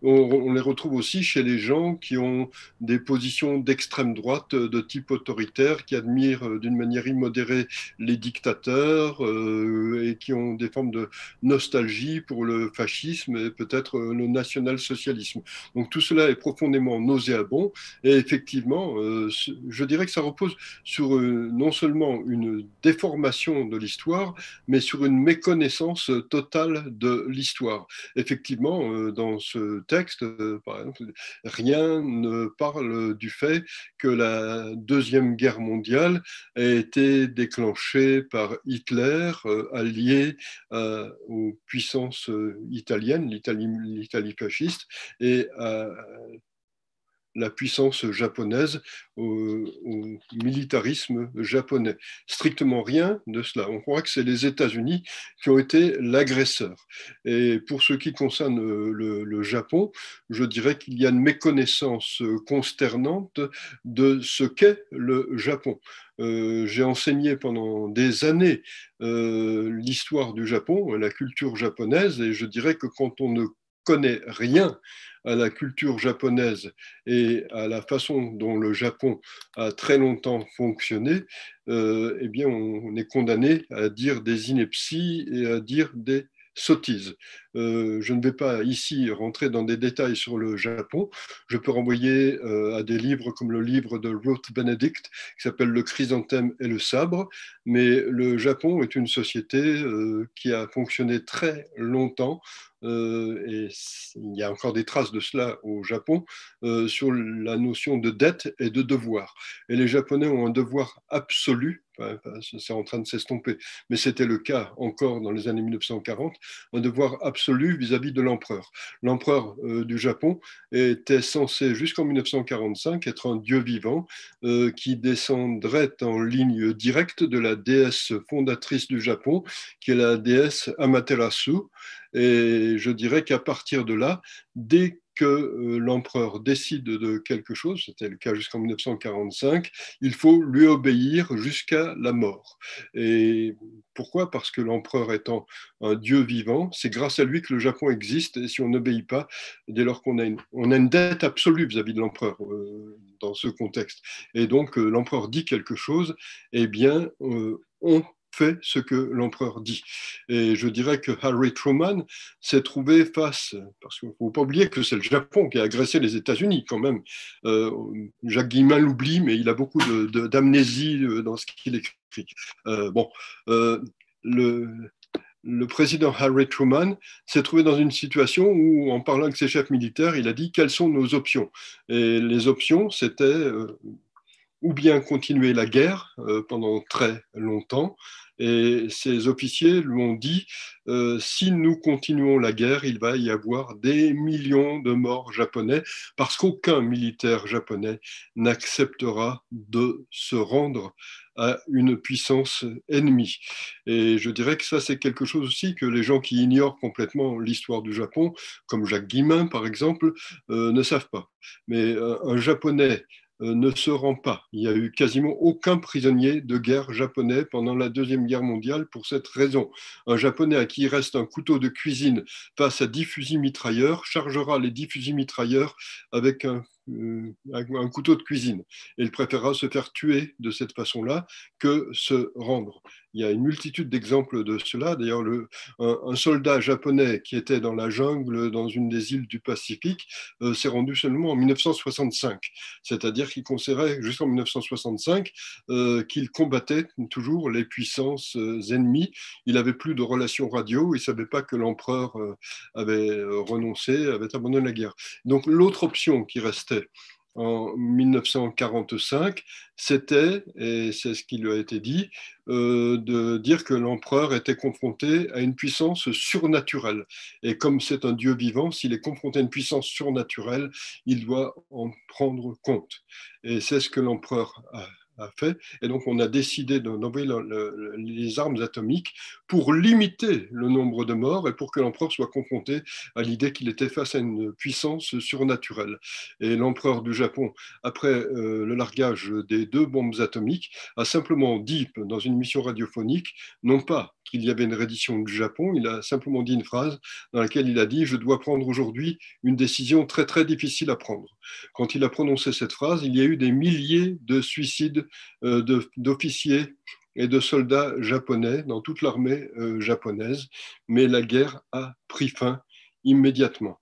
on les retrouve aussi chez les gens qui ont des positions d'extrême droite de type autoritaire, qui admirent d'une manière immodérée les dictateurs et qui ont des formes de nostalgie pour le fascisme et peut-être le national-socialisme. Donc tout cela est profondément nauséabond et effectivement, je dirais que ça repose sur non seulement une déformation de l'histoire, mais sur une méconnaissance totale de l'histoire. Effectivement, dans ce texte, par exemple, rien ne parle du fait que la Deuxième Guerre mondiale a été déclenchée par Hitler, allié aux puissances italiennes, l'Italie fasciste, et à la puissance japonaise, au militarisme japonais. Strictement rien de cela. On croit que c'est les États-Unis qui ont été l'agresseur. Et pour ce qui concerne le Japon, je dirais qu'il y a une méconnaissance consternante de ce qu'est le Japon. J'ai enseigné pendant des années l'histoire du Japon, la culture japonaise, et je dirais que quand on ne connaît rien à la culture japonaise et à la façon dont le Japon a très longtemps fonctionné, eh bien on est condamné à dire des inepties et à dire des sottises. Je ne vais pas ici rentrer dans des détails sur le Japon. Je peux renvoyer à des livres comme le livre de Ruth Benedict qui s'appelle Le chrysanthème et le sabre. Mais le Japon est une société qui a fonctionné très longtemps et il y a encore des traces de cela au Japon, sur la notion de dette et de devoir. Et les Japonais ont un devoir absolu, c'est en train de s'estomper, mais c'était le cas encore dans les années 1940, un devoir absolu vis-à-vis de l'empereur. L'empereur du Japon était censé, jusqu'en 1945, être un dieu vivant qui descendrait en ligne directe de la déesse fondatrice du Japon, qui est la déesse Amaterasu. Et je dirais qu'à partir de là, dès que l'empereur décide de quelque chose, c'était le cas jusqu'en 1945, il faut lui obéir jusqu'à la mort. Et pourquoi? Parce que l'empereur étant un dieu vivant, c'est grâce à lui que le Japon existe, et si on n'obéit pas, dès lors qu'on a une dette absolue vis-à-vis de l'empereur dans ce contexte. Et donc l'empereur dit quelque chose, eh bien on fait ce que l'empereur dit. Et je dirais que Harry Truman s'est trouvé face, parce qu'il ne faut pas oublier que c'est le Japon qui a agressé les États-Unis quand même. Jacques Guillemin l'oublie, mais il a beaucoup d'amnésie dans ce qu'il écrit. Bon, le président Harry Truman s'est trouvé dans une situation où, en parlant avec ses chefs militaires, il a dit quelles sont nos options. Et les options, c'était ou bien continuer la guerre pendant très longtemps. Et ces officiers lui ont dit, si nous continuons la guerre, il va y avoir des millions de morts japonais, parce qu'aucun militaire japonais n'acceptera de se rendre à une puissance ennemie. Et je dirais que ça, c'est quelque chose aussi que les gens qui ignorent complètement l'histoire du Japon, comme Jacques Guillemin par exemple, ne savent pas. Mais un Japonais ne se rend pas. Il n'y a eu quasiment aucun prisonnier de guerre japonais pendant la Deuxième Guerre mondiale pour cette raison. Un Japonais à qui il reste un couteau de cuisine face à 10 fusils mitrailleurs chargera les 10 fusils mitrailleurs avec un un couteau de cuisine. Et il préférera se faire tuer de cette façon-là que se rendre. Il y a une multitude d'exemples de cela. D'ailleurs, un soldat japonais qui était dans la jungle, dans une des îles du Pacifique, s'est rendu seulement en 1965. C'est-à-dire qu'il considérait jusqu'en 1965 qu'il combattait toujours les puissances ennemies. Il n'avait plus de relations radio. Il ne savait pas que l'empereur avait renoncé, avait abandonné la guerre. Donc l'autre option qui restait en 1945, c'était, et c'est ce qui lui a été dit, de dire que l'empereur était confronté à une puissance surnaturelle. Et comme c'est un Dieu vivant, s'il est confronté à une puissance surnaturelle, il doit en prendre compte. Et c'est ce que l'empereur a fait. Et donc, on a décidé d'envoyer les armes atomiques pour limiter le nombre de morts et pour que l'empereur soit confronté à l'idée qu'il était face à une puissance surnaturelle. Et l'empereur du Japon, après le largage des 2 bombes atomiques, a simplement dit dans une émission radiophonique, non pas qu'il y avait une reddition du Japon, il a simplement dit une phrase dans laquelle il a dit « Je dois prendre aujourd'hui une décision très très difficile à prendre ». Quand il a prononcé cette phrase, il y a eu des milliers de suicides d'officiers et de soldats japonais dans toute l'armée japonaise, mais la guerre a pris fin immédiatement.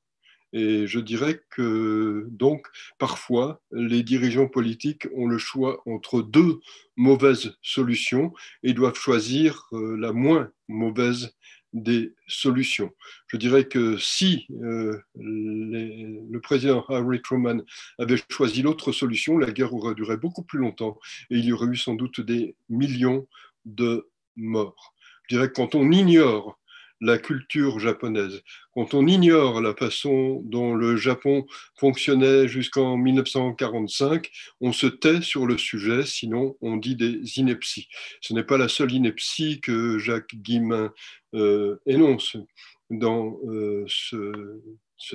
Et je dirais que donc parfois les dirigeants politiques ont le choix entre 2 mauvaises solutions et doivent choisir la moins mauvaise des solutions. Je dirais que si le président Harry Truman avait choisi l'autre solution, la guerre aurait duré beaucoup plus longtemps et il y aurait eu sans doute des millions de morts. Je dirais que quand on ignore la culture japonaise, quand on ignore la façon dont le Japon fonctionnait jusqu'en 1945, on se tait sur le sujet, sinon on dit des inepties. Ce n'est pas la seule ineptie que Jacques Guillemin énonce dans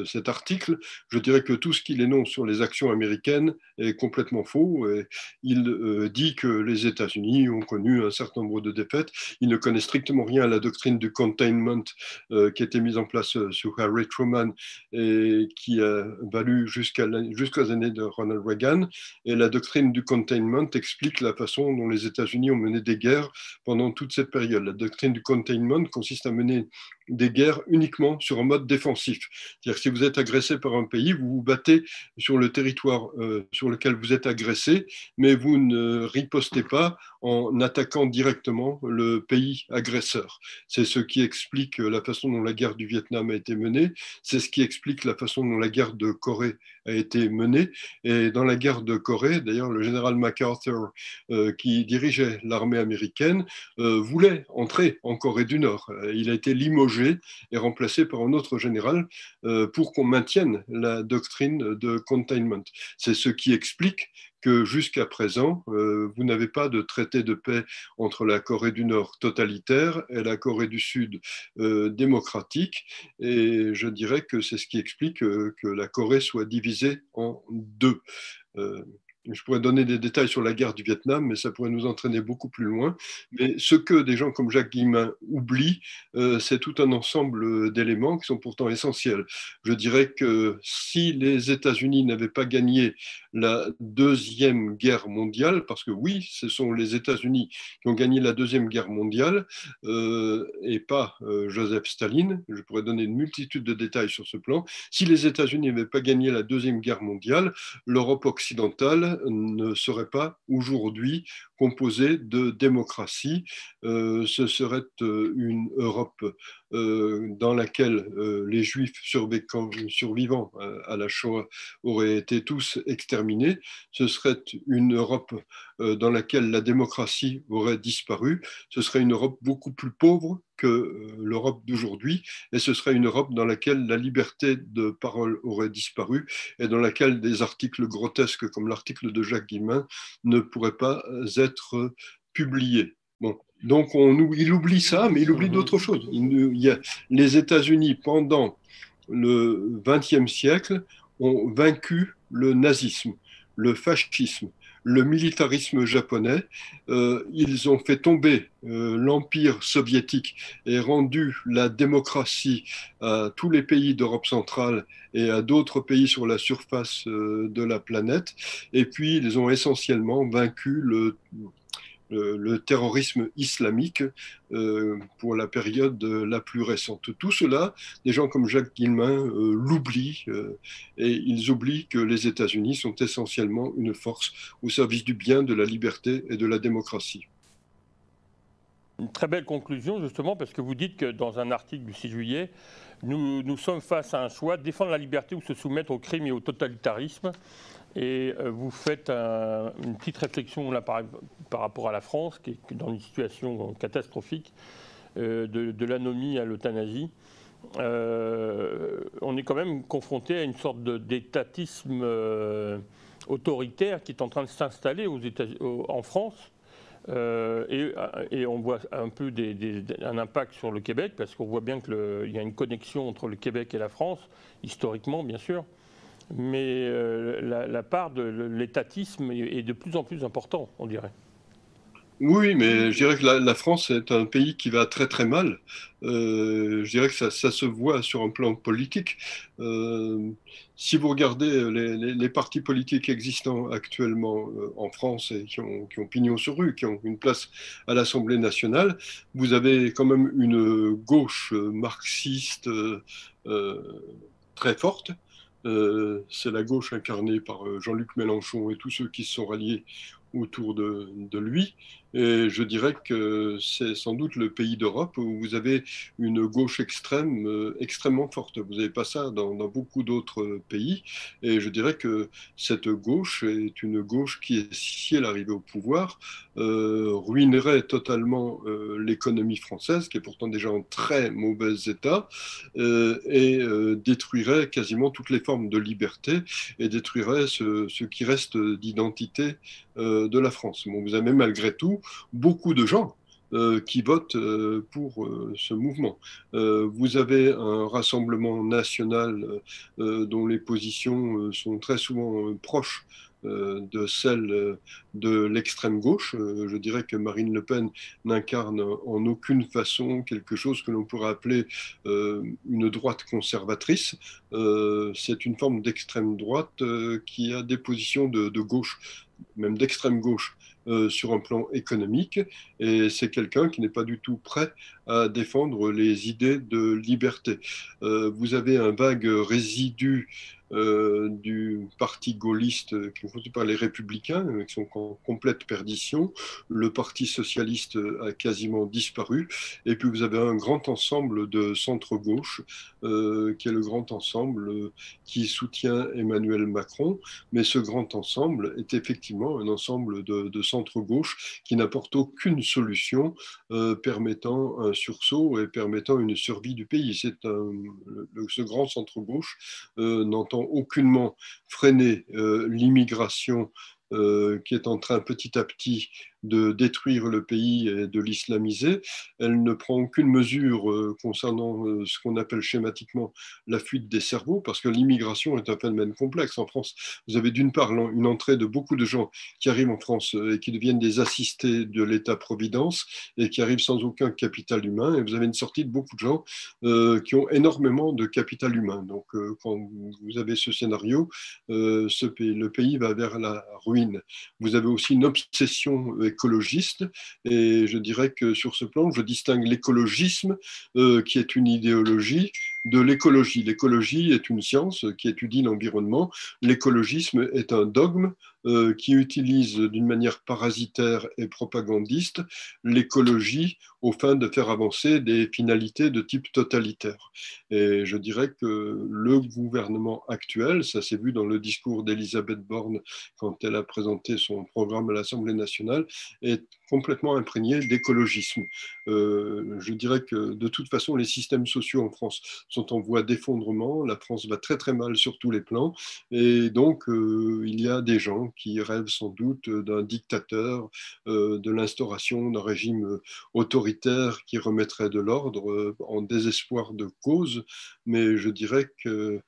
cet article. Je dirais que tout ce qu'il énonce sur les actions américaines est complètement faux. Et il dit que les États-Unis ont connu un certain nombre de défaites. Il ne connaît strictement rien à la doctrine du containment qui a été mise en place sous Harry Truman et qui a valu jusqu'aux années de Ronald Reagan. Et la doctrine du containment explique la façon dont les États-Unis ont mené des guerres pendant toute cette période. La doctrine du containment consiste à mener des guerres uniquement sur un mode défensif. C'est-à-dire que si vous êtes agressé par un pays, vous vous battez sur le territoire sur lequel vous êtes agressé, mais vous ne ripostez pas en attaquant directement le pays agresseur. C'est ce qui explique la façon dont la guerre du Vietnam a été menée, c'est ce qui explique la façon dont la guerre de Corée a été menée. Et dans la guerre de Corée, d'ailleurs, le général MacArthur, qui dirigeait l'armée américaine, voulait entrer en Corée du Nord. Il a été limogé et remplacé par un autre général pour qu'on maintienne la doctrine de containment. C'est ce qui explique que jusqu'à présent, vous n'avez pas de traité de paix entre la Corée du Nord totalitaire et la Corée du Sud démocratique. Et je dirais que c'est ce qui explique que la Corée soit divisée en 2. Je pourrais donner des détails sur la guerre du Vietnam, mais ça pourrait nous entraîner beaucoup plus loin. Mais ce que des gens comme Jacques Guillemin oublient, c'est tout un ensemble d'éléments qui sont pourtant essentiels. Je dirais que si les États-Unis n'avaient pas gagné la Deuxième Guerre mondiale, parce que oui, ce sont les États-Unis qui ont gagné la Deuxième Guerre mondiale, et pas Joseph Staline, je pourrais donner une multitude de détails sur ce plan, si les États-Unis n'avaient pas gagné la Deuxième Guerre mondiale, l'Europe occidentale ne serait pas aujourd'hui composée de démocratie. Ce serait une Europe dans laquelle les Juifs survivants à la Shoah auraient été tous exterminés. Ce serait une Europe dans laquelle la démocratie aurait disparu. Ce serait une Europe beaucoup plus pauvre que l'Europe d'aujourd'hui, et ce serait une Europe dans laquelle la liberté de parole aurait disparu et dans laquelle des articles grotesques comme l'article de Jacques Guillemin ne pourraient pas être publiés. Bon. Donc il oublie ça, mais il oublie d'autres choses. Il y a, les États-Unis, pendant le XXe siècle, ont vaincu le nazisme, le fascisme, le militarisme japonais. Ils ont fait tomber l'empire soviétique et rendu la démocratie à tous les pays d'Europe centrale et à d'autres pays sur la surface de la planète. Et puis, ils ont essentiellement vaincu le terrorisme islamique pour la période la plus récente. Tout cela, des gens comme Jacques Guillemin l'oublient et ils oublient que les États-Unis sont essentiellement une force au service du bien, de la liberté et de la démocratie. Une très belle conclusion, justement, parce que vous dites que dans un article du 6 juillet, nous sommes face à un choix, défendre la liberté ou se soumettre au crime et au totalitarisme. Et vous faites une petite réflexion là, par rapport à la France, qui est dans une situation catastrophique, de l'anomie à l'euthanasie. On est quand même confronté à une sorte d'étatisme autoritaire qui est en train de s'installer en France. Et on voit un peu un impact sur le Québec, parce qu'on voit bien qu'il y a une connexion entre le Québec et la France, historiquement bien sûr. Mais la part de l'étatisme est de plus en plus important, on dirait. Oui, mais je dirais que la France est un pays qui va très très mal. Je dirais que ça se voit sur un plan politique. Euh, Si vous regardez les partis politiques existants actuellement en France et qui ont pignon sur rue, qui ont une place à l'Assemblée nationale, vous avez quand même une gauche marxiste euh, très forte. C'est la gauche incarnée par Jean-Luc Mélenchon et tous ceux qui se sont ralliés autour de lui. Et je dirais que c'est sans doute le pays d'Europe où vous avez une gauche extrême extrêmement forte. Vous n'avez pas ça dans beaucoup d'autres pays. Et je dirais que cette gauche est une gauche qui, si elle arrivait au pouvoir, ruinerait totalement l'économie française, qui est pourtant déjà en très mauvais état, et détruirait quasiment toutes les formes de liberté et détruirait ce qui reste d'identité de la France. Bon, vous avez malgré tout beaucoup de gens qui votent pour ce mouvement. Vous avez un rassemblement national dont les positions sont très souvent proches de celles de l'extrême gauche. Je dirais que Marine Le Pen n'incarne en aucune façon quelque chose que l'on pourrait appeler une droite conservatrice. C'est une forme d'extrême droite qui a des positions de gauche, même d'extrême gauche, sur un plan économique, et c'est quelqu'un qui n'est pas du tout prêt à défendre les idées de liberté. Vous avez un vague résidu du parti gaulliste qui est conduit par les républicains, qui sont en complète perdition. Le parti socialiste a quasiment disparu. Et puis vous avez un grand ensemble de centre-gauche, qui est le grand ensemble qui soutient Emmanuel Macron. Mais ce grand ensemble est effectivement un ensemble de centre-gauche qui n'apporte aucune solution permettant un sursaut et permettant une survie du pays. Ce grand centre-gauche n'entend aucunement freiner l'immigration qui est en train petit à petit de détruire le pays et de l'islamiser. Elle ne prend aucune mesure concernant ce qu'on appelle schématiquement la fuite des cerveaux, parce que l'immigration est un phénomène complexe. En France, vous avez d'une part une entrée de beaucoup de gens qui arrivent en France et qui deviennent des assistés de l'État-providence et qui arrivent sans aucun capital humain, et vous avez une sortie de beaucoup de gens qui ont énormément de capital humain. Donc, quand vous avez ce scénario, le pays va vers la ruine. Vous avez aussi une obsession écologiste, et je dirais que sur ce plan, je distingue l'écologisme, qui est une idéologie, de l'écologie. L'écologie est une science qui étudie l'environnement. L'écologisme est un dogme qui utilise d'une manière parasitaire et propagandiste l'écologie aux fins de faire avancer des finalités de type totalitaire. Et je dirais que le gouvernement actuel, ça s'est vu dans le discours d'Elisabeth Borne quand elle a présenté son programme à l'Assemblée nationale, est complètement imprégné d'écologisme. Je dirais que de toute façon, les systèmes sociaux en France sont en voie d'effondrement. La France va très très mal sur tous les plans. Et donc, il y a des gens qui rêvent sans doute d'un dictateur, de l'instauration d'un régime autoritaire qui remettrait de l'ordre en désespoir de cause. Mais je dirais que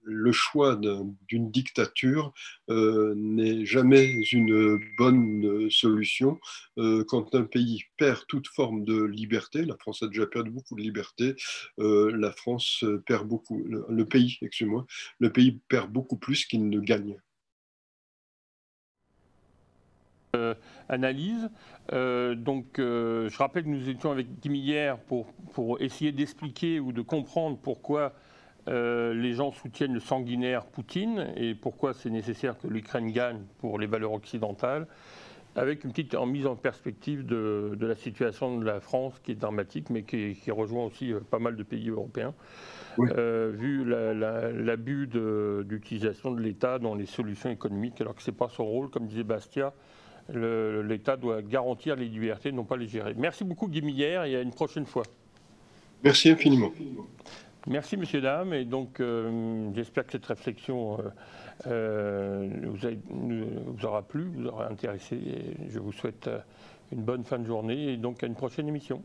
le choix d'une dictature n'est jamais une bonne solution. Quand un pays perd toute forme de liberté, la France a déjà perdu beaucoup de liberté, la France perd beaucoup, le pays, excusez-moi, le pays perd beaucoup plus qu'il ne gagne. Analyse. Je rappelle que nous étions avec Guy hier pour essayer d'expliquer ou de comprendre pourquoi les gens soutiennent le sanguinaire Poutine et pourquoi c'est nécessaire que l'Ukraine gagne pour les valeurs occidentales, avec une petite mise en perspective de la situation de la France qui est dramatique, mais qui rejoint aussi pas mal de pays européens, Oui. vu l'abus d'utilisation de l'État dans les solutions économiques, alors que ce n'est pas son rôle, comme disait Bastia. L'État doit garantir les libertés, non pas les gérer. Merci beaucoup Guy Millière et à une prochaine fois. Merci infiniment. Merci messieurs, dames, et donc j'espère que cette réflexion vous aura plu, vous aura intéressé. Et je vous souhaite une bonne fin de journée et donc à une prochaine émission.